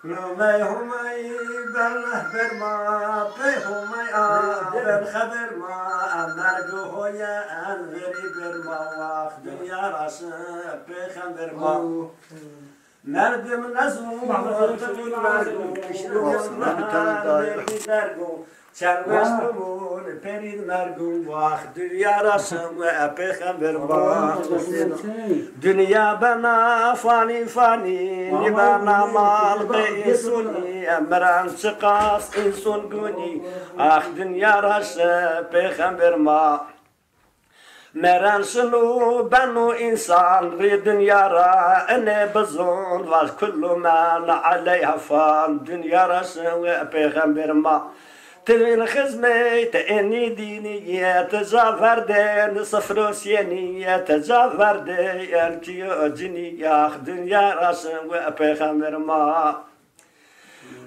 همي همي بالبرما بهمي بالخبر ما مرجو يا أنوري برما واخ دنيا راس بخبر ما مردم نزول تقول مرجو چرمش بمون پرید مرگون وقت دنیا رسم و پیغمبر ما دنیا بنا فانی فانی نبانا مال قیسونی امران شقاس انسون گونی آخ دنیا رسم پیغمبر ما مران شنو بنو انسان ری دنیا را انه بزون و کل من علیها فان دنیا رسم و پیغمبر ما تلين خزمي تأني دينية تجافردين صفروسينية تجافردين كيو جنية دنيا راسم وبيغمبر ما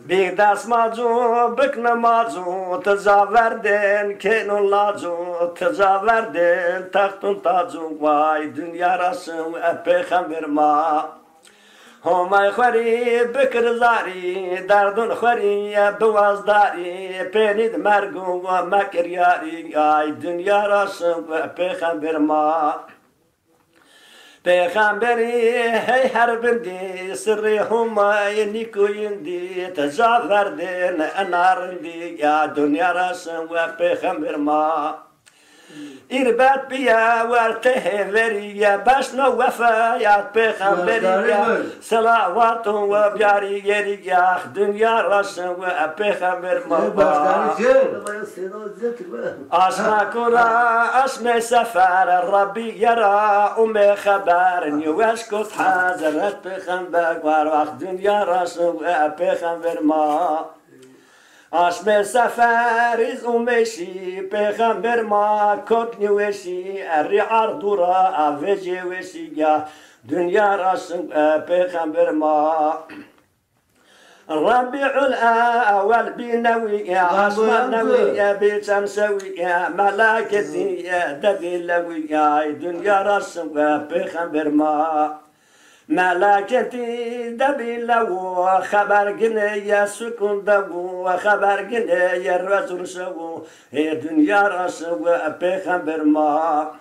بيداس ماجو بكنا ماجو تجافردين كينو لاجو تجافردين تختون تاجو واي دنيا راسم وبيغمبر ما همه خوری بکر زاری دردون خوری بوازداری پینید مرگو و مکریاری ای دنیا راسم و پیغمبر ما پیغمبری هی هر بندی سری همه نیکویندی تجاوردین انارندی یا دنیا راسم و پیغمبر ما إربات بيا وارته وريا باشنا وفايات بخبريا صلوات وبياري يريا دنيا رسم وبخبر مبا أسمع كرا أسمع سفر ربي يرى أمي خبر يوشكت حاضرت بخبر وارواح دنيا رسم وبخبر ما اسم سفریز اومشی پیغمبر ما کت نیوشی اری عردورا اوجی وشی یا دنیا راسم پیغمبر ما ربيع الأول بنوية عصمة نوية بتمسوية ملاكتي ددي لوية دنيا رسم بخبر ما ملاكتي دبي لو خبر جنية سكون دبو خبر جنية الرجل سو هي دنيا رسم بخبر ما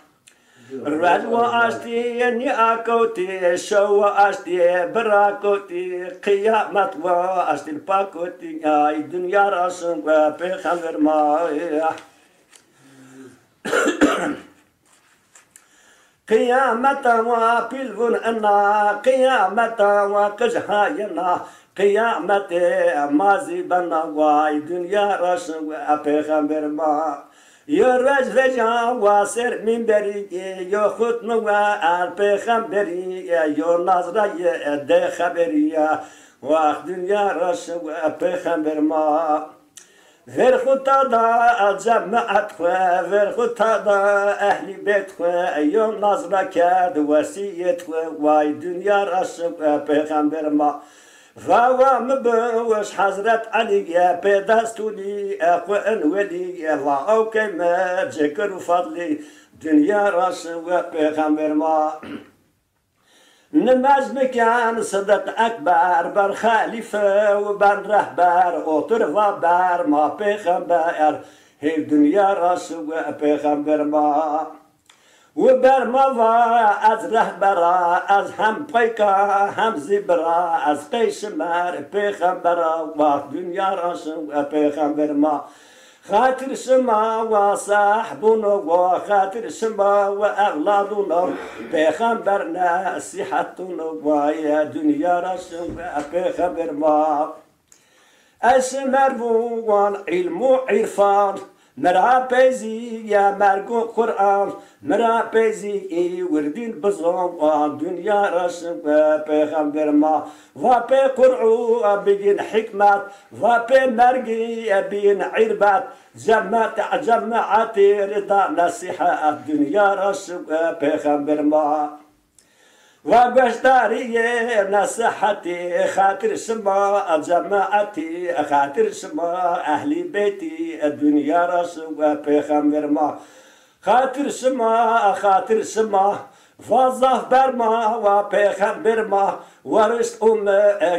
الرجل أشتي إني أكوتي شو أشتي براكوتي قيامة وأشتي الباكوتي أي دنيا رسم بخبر ما قيامة وبلغن أنا قيامة وكجهاينا قيامة مازي بنا واي دنيا رسم بخبر ما يرج فجا واسر من بريء يخط نوال بخبري يو نظرة ده خبرية واخ دنيا رسم بخبر ما غير خطادا جمعت خوا غير خطادا أهل بيت خوا يوم نظرة كاد وسيت خوا واي دنيا رسم بخبر ما فهو مبوش حضرت علي بدستولي أقوى ولي الله كما ذكر فضلي دنيا رسم بخبر ما نماز مكان صدق أكبر بر خليفة وبن رهبر أطر وبر ما بخبر هي دنيا رسم بخبر ما وبر ما از رهبرا از هم پیکا هم زبرا از قیشمر بخبر و دنیا رسم بخبر ما خاطر سما وصاحبنا وخاطر سما وأغلاضنا بخبرنا صحتنا ويا دنيا رسم بخبر ما أسمر بوان علم وعرفان مرا بيزي يا مرقو قرآن مرا بيزي وردين بزوم دنيا رسم بخبر ما وبي قرعو بين حكمات وبي مرقي بين عربات جمعت رضا نصيحة الدنيا رسم بخبر ما وبشتاري نصيحتي خاطر سما جماعتي خاطر سما أهل بيتي الدنيا رسم بخبر ما خاطر سما Vazaf berma ve peygamber ma varist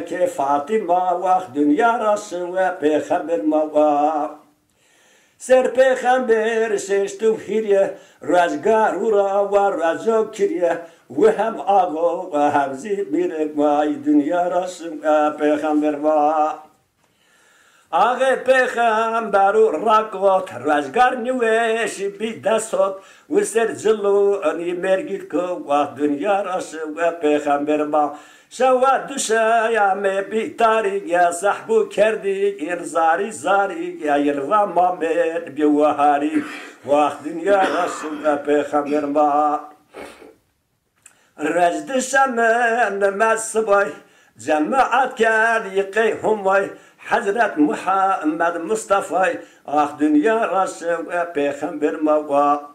ki Fatima ve dünya rası ve peygamber ma ve ser peygamber seçtim hiriye razgar ura ve razok kiriye ve hem ağo ve hem zibirek ve dünya rası ve peygamber ma Ağe peygamberu rakot razgar nüveşi bir desot ve sercilu ani mergit ko ve dünya rası ve peygamber ma şeva düşe ya me bir tarik ya sahbu kerdik irzari zari ya yılva mamed bir vahari ve dünya rası ve peygamber ma rajdi şamen mesbay cemaat kâli humay Hazret Muhammed Mustafa ah dünya rası ve peygamber mava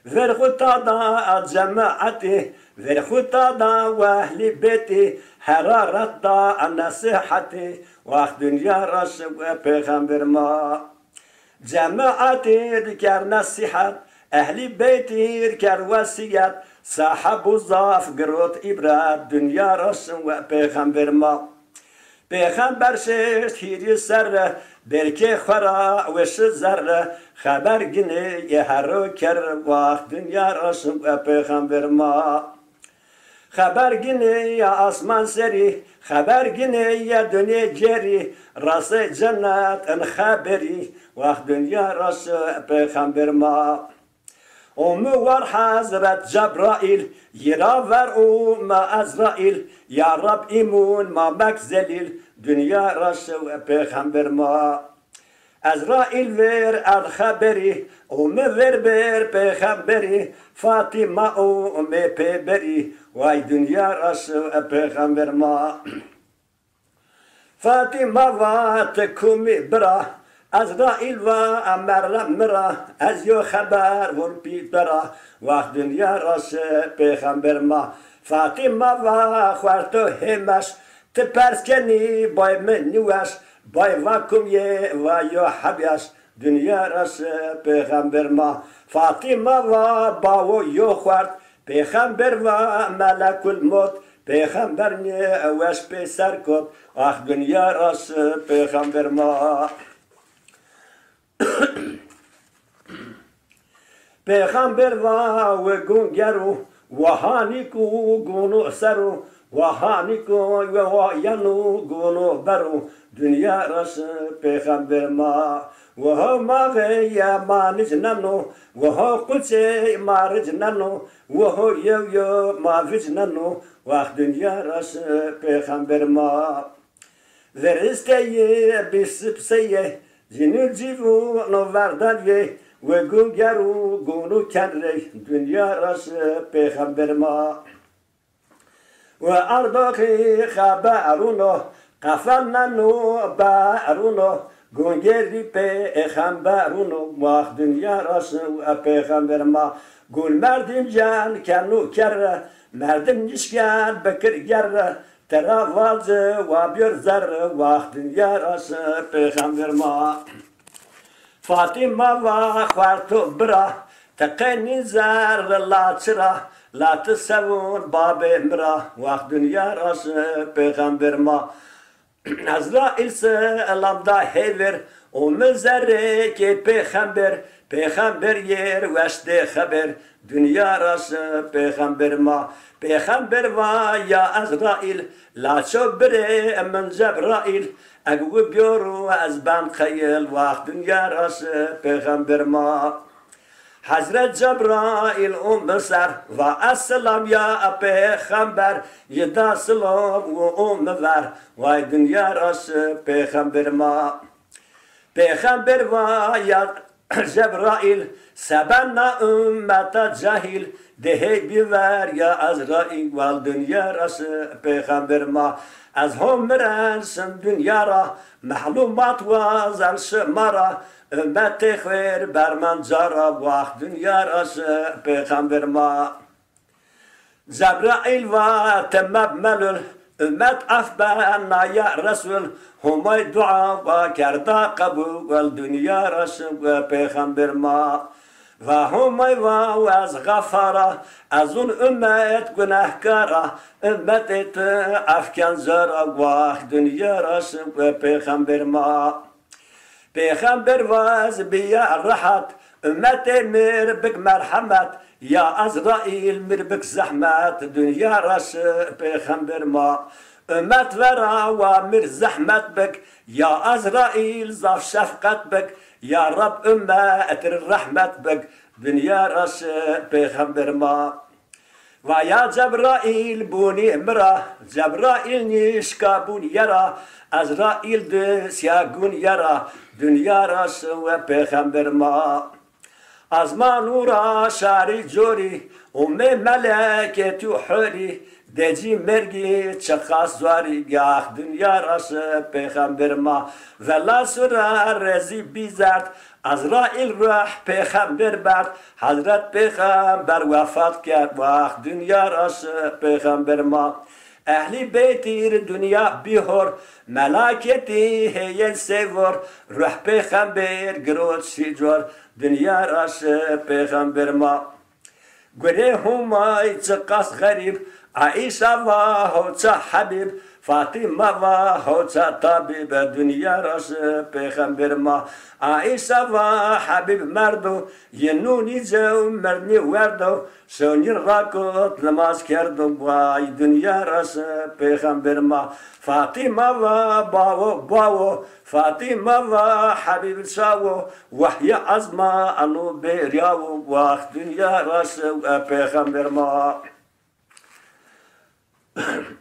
ver hutada cemaati ver hutada ve ehli beti hararatda nasihati ah dünya rası ve peygamber ma cemaati dikar nasihat ehli beti dikar vasiyat sahabu zaf grot ibrat dünya rası ve peygamber ma Peygamber şehri serre belki khara ve şizerre haber gine yehru ker vakt dünya raşım ve peygamber ma haber gine ya asman seri haber gine ya dünya ceri rası cennet en haberi vakt dünya raşı peygamber ma Omu var Hazret Cebrail, yira ver ma Azrail, ya Rab imun ma mekzelil, dünya raşı ve peygamber ma. Azrail ver al haberi, omu ver ber peygamberi, Fatima o me peberi, vay dünya raşı ve peygamber ma. Fatima va tekumi bra, Azrail ve merra az yo haber vol pitara vakt dünya rası peygamber ma Fatima ve kvarto hemas te perskeni bay menuas bay vakum ye ve yo habyas dünya rası peygamber ma Fatima ve bawo yo kvart peygamber ve melekul mut peygamber ne veş pe serkot ah dünya rası peygamber ma Peygamber va ve gungeru vahaniku gunu seru vahaniku ve yanu gunu beru dünya rası peygamber ma ve ma ya manic nanu ve kulse maric nanu ve yo ma vic nanu ve dünya rası peygamber ma veristeye bisipseye Zinil civu no verdalye ve gungeru gunu kenre dünya rası peygamber ma ve ardaki haberuno kafananu baruno gungeri peygamberuno vah dünya rası peygamber ma gul merdim can kenu kerre merdim nişken bekir gerre Teravazı ve bir zerre vah dünya rası peygamber ma Fatima ve kvartu bira teqeni zerre la çıra la tesevun babe mira vah dünya rası peygamber ma Azrail selamda hever o mezerre ki peygamber yer veşte haber dünya rası peygamber ma Peygamber va ya Azrail la çobre men Cebrail Egu biyoru az ben khayel vakt dünya rası peygamber ma Hazret Cebrail mesar ve esselam ya peygamber yeda selam ve ver vay dünya rası peygamber ma Peygamber va ya Cebrail sebenna ümmete cahil Dehe biver ya Azrail vel dünya rası peygamber ma Az homrensin dünyara mahlumat ve zel şımara ümmeti khver berman cara vakt dünya rası peygamber ma Cebrail ve temmeb melul ümmet afbenna ya Resul humay dua ve kerda kabul vel dünya rası peygamber ma و همای و از غفاره از اون امت گناهکاره امت افکن زرا وقت دنیا راش و پیغمبر ما پیغمبر واز بیا راحت امت مر بک مرحمت یا ازرائیل مر بک زحمت دنیا راش پیغمبر ما امت ورا و مر زحمت بک یا ازرائیل زاف شفقت بک یا رب امت الرحمت بک دنیا راش پیغمبر ما و یا جبرائیل بونی مرا جبرائیل نیشکا بون یرا ازرائیل دسیاگون یرا دنیا راش و پیغمبر ما از ما نورا شاری جوری ام ملکت و حوری دجی مرگی چخاس زواری گاه دنیا راش پیغمبر ما ولا سرا رزی بیزارد ازرائیل روح پیغمبر برد حضرت پیغمبر وفات کرد وقت دنیا راش پیغمبر ما اهلی بیتیر دنیا بیهور ملاکتی هیل سیور روح پیغمبر گرود شیجور دنیا راش پیغمبر ما گره همای چقاس غریب عائشة وهوچا حبيب فاطمة وهوچا طبيب دنيا راش پیغمبر ما عائشة وحبيب مردو ينوني جو مرني وردو شوني راكوت نماز کردو وای دنیا راش پیغمبر ما فاطمة وباو فاطمة وحبيب شاو وحي عزما انو برياو وقت دنیا راش پیغمبر ما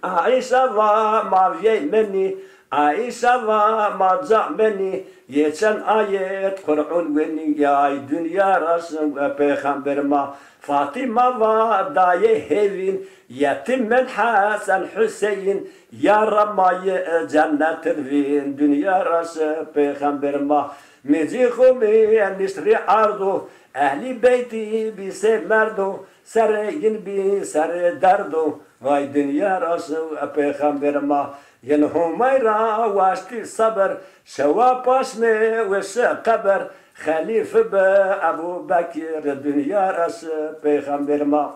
عائشة ومعوية مني عائشة ومرجع مني يتشن آيات قرآن وني يا دنيا رسم وبيغمبر ما فاطمة وداية هيفين يتم من حسن حسين يا رماي جنة الفين دنيا رسم بيغمبر ما مزيخو من نشري عرضو أهلي بيتي بيسي مردو سرين بسر دردو وای دنیا راش پیغمبر ما ین همای را واشتی صبر شوا پاشمه وش قبر خلیفه به ابو بکر دنیا راش پیغمبر ما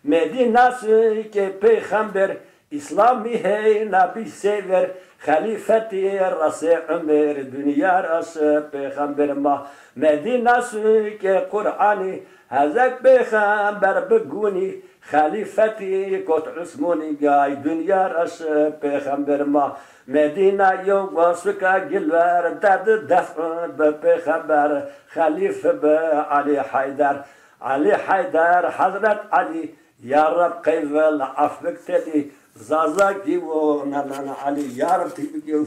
مدینه که پیغمبر اسلامی هی نبی سیور خلیفتی راس عمر دنیا راش پیغمبر ما مدینه که قرآنی هزک پیغمبر بگونی خلیفتی کت عثمانی گای دنیا راش پیغمبر ما مدینه یو واسکا گلور درد دفع به پیغمبر خلیفه به علی حیدر حضرت علی یا رب قیول عفوک تلی زازا گیو نانا علی یا رب تیبگیو